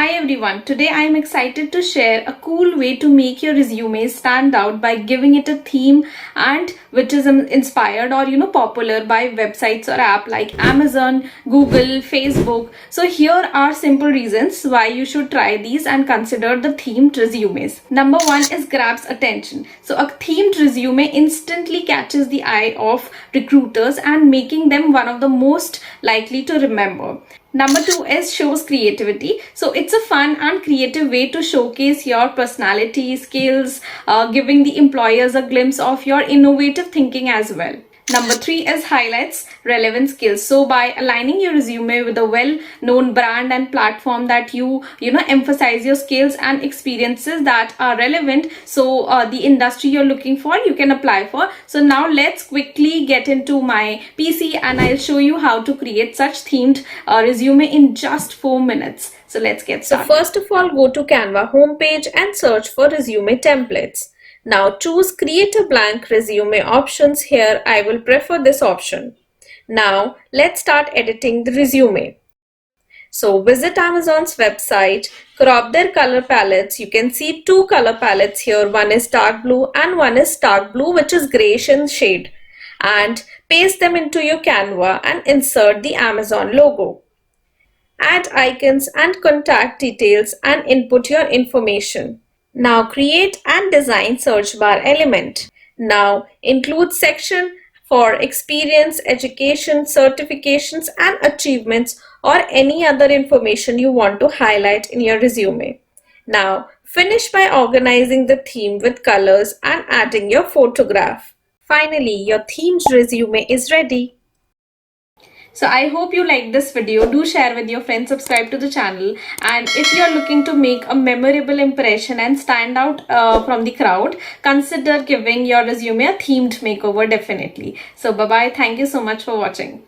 Hi everyone, today I am excited to share a cool way to make your resume stand out by giving it a theme and which is inspired or popular by websites or app like Amazon, Google, Facebook. So here are simple reasons why you should try these and consider the themed resumes. Number one is grabs attention. So a themed resume instantly catches the eye of recruiters and making them one of the most likely to remember. Number two is shows creativity. So it's a fun and creative way to showcase your personality, skills, giving the employers a glimpse of your innovative thinking as well. Number three is highlights relevant skills. So by aligning your resume with a well-known brand and platform that you emphasize your skills and experiences that are relevant. So the industry you're looking for, you can apply for. So now let's quickly get into my PC and I'll show you how to create such themed resume in just 4 minutes. So let's get started. So first of all, go to Canva homepage and search for resume templates. Now choose create a blank resume options. Here I will prefer this option. Now let's start editing the resume. So visit Amazon's website, crop their color palettes. You can see two color palettes here. One is dark blue and one is dark blue, which is grayish in shade. And paste them into your Canva and insert the Amazon logo. Add icons and contact details and input your information. Now create and design search bar element. Now include section for experience, education, certifications and achievements or any other information you want to highlight in your resume. Now finish by organizing the theme with colors and adding your photograph. Finally, your themed resume is ready. So I hope you liked this video. Do share with your friends, subscribe to the channel, and if you are looking to make a memorable impression and stand out from the crowd, consider giving your resume a themed makeover definitely. So bye bye. Thank you so much for watching.